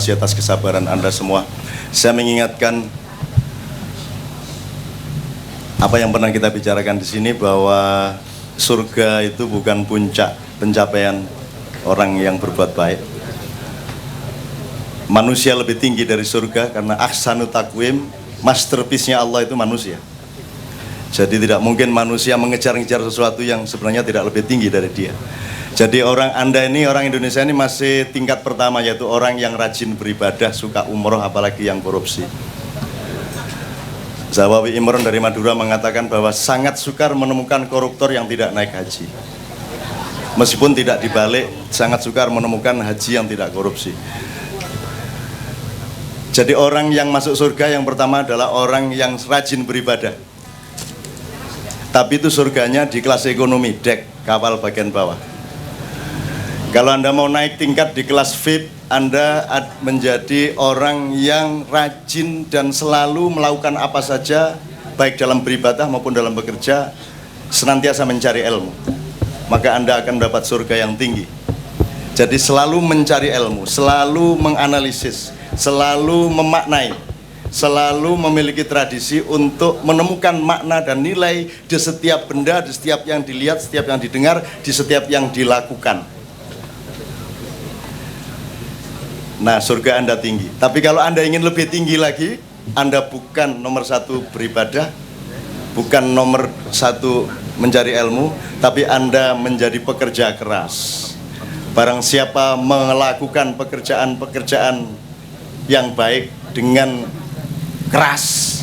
atas kesabaran Anda semua. Saya mengingatkan apa yang pernah kita bicarakan di sini, bahwa surga itu bukan puncak pencapaian orang yang berbuat baik. Manusia lebih tinggi dari surga, karena ahsanu takwim, masterpiece-nya Allah itu manusia. Jadi tidak mungkin manusia mengejar-ngejar sesuatu yang sebenarnya tidak lebih tinggi dari dia. Jadi Anda ini, orang Indonesia ini masih tingkat pertama, yaitu orang yang rajin beribadah, suka umroh, apalagi yang korupsi. Zawawi Imron dari Madura mengatakan bahwa sangat sukar menemukan koruptor yang tidak naik haji. Meskipun tidak dibalik, sangat sukar menemukan haji yang tidak korupsi. Jadi orang yang masuk surga yang pertama adalah orang yang rajin beribadah. Tapi itu surganya di kelas ekonomi, dek, kapal bagian bawah. Kalau Anda mau naik tingkat di kelas VIP, Anda menjadi orang yang rajin dan selalu melakukan apa saja, baik dalam beribadah maupun dalam bekerja, senantiasa mencari ilmu. Maka Anda akan mendapat surga yang tinggi. Jadi selalu mencari ilmu, selalu menganalisis, selalu memaknai, selalu memiliki tradisi untuk menemukan makna dan nilai di setiap benda, di setiap yang dilihat, setiap yang didengar, di setiap yang dilakukan. Nah, surga Anda tinggi. Tapi kalau Anda ingin lebih tinggi lagi, Anda bukan nomor satu beribadah, bukan nomor satu mencari ilmu, tapi Anda menjadi pekerja keras. Barang siapa melakukan pekerjaan-pekerjaan yang baik dengan keras,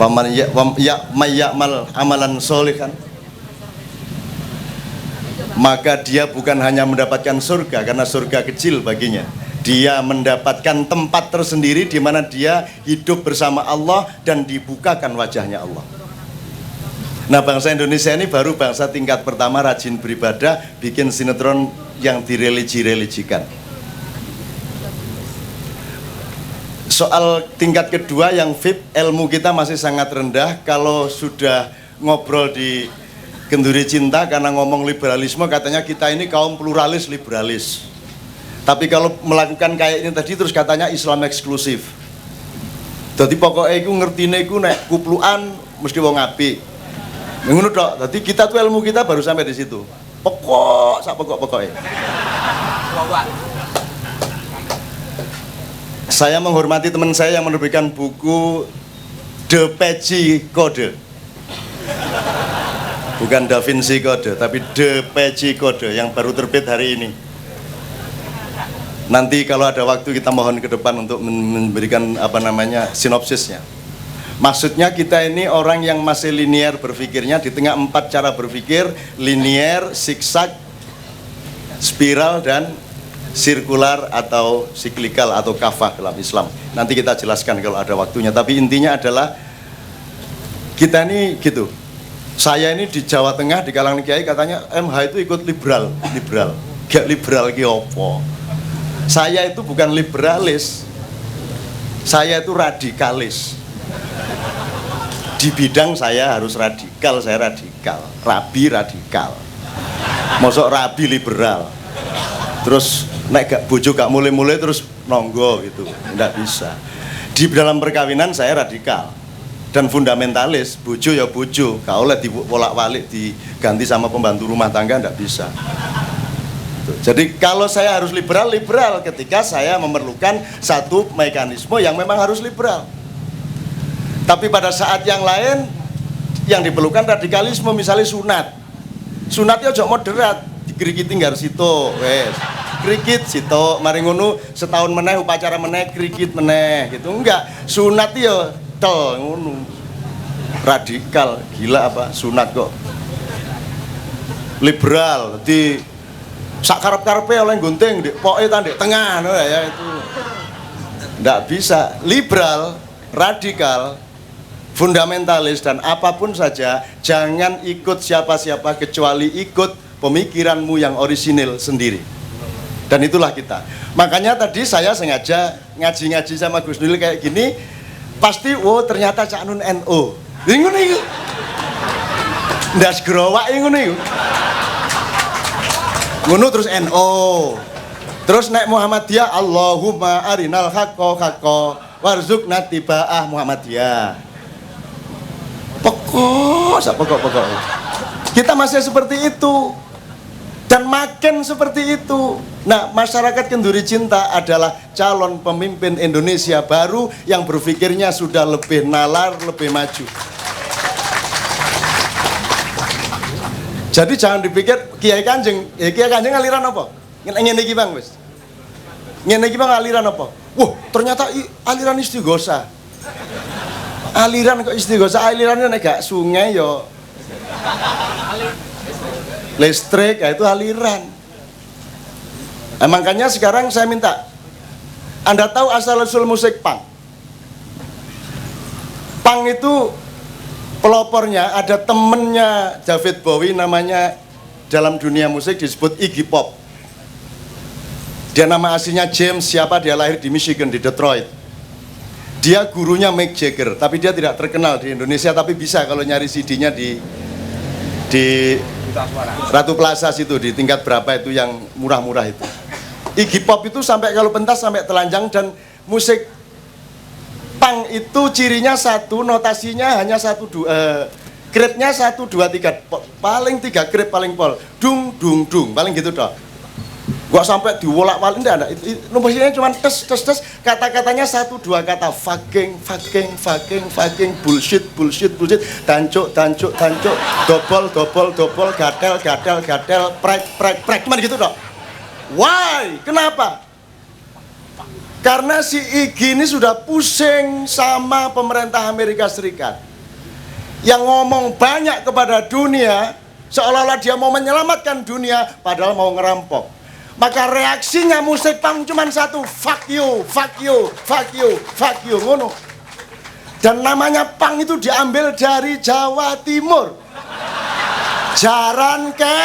faman ya'mal amalan sholihan, maka dia bukan hanya mendapatkan surga, karena surga kecil baginya. Dia mendapatkan tempat tersendiri di mana dia hidup bersama Allah dan dibukakan wajahnya Allah. Nah, bangsa Indonesia ini baru bangsa tingkat pertama, rajin beribadah, bikin sinetron yang direligi-religikan. Soal tingkat kedua yang VIP, ilmu kita masih sangat rendah. Kalau sudah ngobrol di Kenduri Cinta, karena ngomong liberalisme, katanya kita ini kaum pluralis liberalis. Tapi kalau melakukan kayak ini tadi, terus katanya Islam eksklusif. Jadi pokoknya aku ngertine aku nek kupluan mesti wong apik. Ngono tok. Jadi kita tuh ilmu kita baru sampai di situ. Sak pokok-pokoknya. Saya menghormati teman saya yang menerbitkan buku De Peci Code. Bukan Da Vinci Code, tapi De Peci Code yang baru terbit hari ini. Nanti kalau ada waktu kita mohon ke depan untuk memberikan sinopsisnya. Maksudnya kita ini orang yang masih linier berpikirnya, di tengah 4 cara berpikir, linier, zigzag, spiral, dan sirkular atau siklikal atau kafah dalam Islam. Nanti kita jelaskan kalau ada waktunya. Tapi intinya adalah kita ini gitu. Saya ini di Jawa Tengah, di kalangan kiai, katanya MH itu ikut liberal. Gak liberal ki opo. Saya itu bukan liberalis, saya itu radikalis. Di bidang saya harus radikal, saya radikal. Rabi radikal. Mosok rabi liberal. Terus nek gak bojo gak mulai-mulai terus nonggo gitu, nggak bisa. Di dalam perkawinan saya radikal dan fundamentalis, bojo ya bojo, gak oleh dibolak-balik diganti sama pembantu rumah tangga, nggak bisa. Jadi kalau saya harus liberal ketika saya memerlukan satu mekanisme yang memang harus liberal. Tapi pada saat yang lain yang diperlukan radikalisme, misalnya sunat. Sunatnya ojo moderat, dikrikiti nggar sito, wes. Krikit sito, mari ngono setahun meneh upacara meneh krikit meneh gitu. Enggak, sunat ya tel ngono. Radikal, gila apa sunat kok. Liberal, di sak karep-karepe oleh gunting di poke ta ndek tengah ya itu. Enggak bisa. Liberal, radikal, fundamentalis dan apapun saja, jangan ikut siapa-siapa kecuali ikut pemikiranmu yang orisinil sendiri. Dan itulah kita. Makanya tadi saya sengaja ngaji-ngaji sama Gus Nul kayak gini, pasti ternyata Cak Nun NU. Ngono iku. Ndas growak ngono iku. Ngono terus NU. Terus naik Muhammadiyah, Allahumma arinal haqqo haqqo warzuqna tibaah Muhammadiyah. Pokok. Kita masih seperti itu. Dan makin seperti itu. Nah, masyarakat Kenduri Cinta adalah calon pemimpin Indonesia baru yang berpikirnya sudah lebih nalar, lebih maju. Jadi jangan dipikir Kiai Kanjeng aliran apa? Ngene iki Bang wis. Ngene iki Bang aliran apa? Wah, ternyata aliran istighosa. Aliran kok istighosa, alirannya nek gak sungai yo listrik, ya itu aliran. Nah, makanya sekarang saya minta, Anda tahu asal-usul musik punk? Punk itu pelopornya ada temennya David Bowie, namanya dalam dunia musik disebut Iggy Pop. Dia nama aslinya James, siapa, dia lahir di Michigan, di Detroit. Dia gurunya Mick Jagger, tapi dia tidak terkenal di Indonesia, tapi bisa kalau nyari CD-nya di Ratu Plaza situ, di tingkat berapa itu yang murah-murah itu. Iggy Pop itu sampai kalau pentas sampai telanjang. Dan musik punk itu cirinya satu, notasinya hanya satu, dua, grade-nya 1, 2, 3, paling 3 grade paling pol, dung dung dung, paling gitu toh. Gua sampai diwolak-walik enggak, nomornya cuma tes, kata-katanya 1, 2 kata, fucking, bullshit, tancuk, dobol, gatel, prek, cuman gitu dong. Why? Kenapa? Karena si Iggy ini sudah pusing sama pemerintah Amerika Serikat yang ngomong banyak kepada dunia, seolah-olah dia mau menyelamatkan dunia, padahal mau ngerampok. Maka reaksinya musik punk cuma satu, fuck you, ngono. Dan namanya punk itu diambil dari Jawa Timur. Jaran ke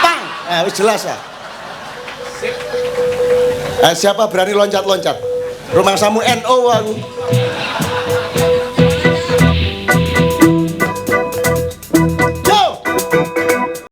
punk. Jelas lah. Siapa berani loncat-loncat? Rumah samu NO aku.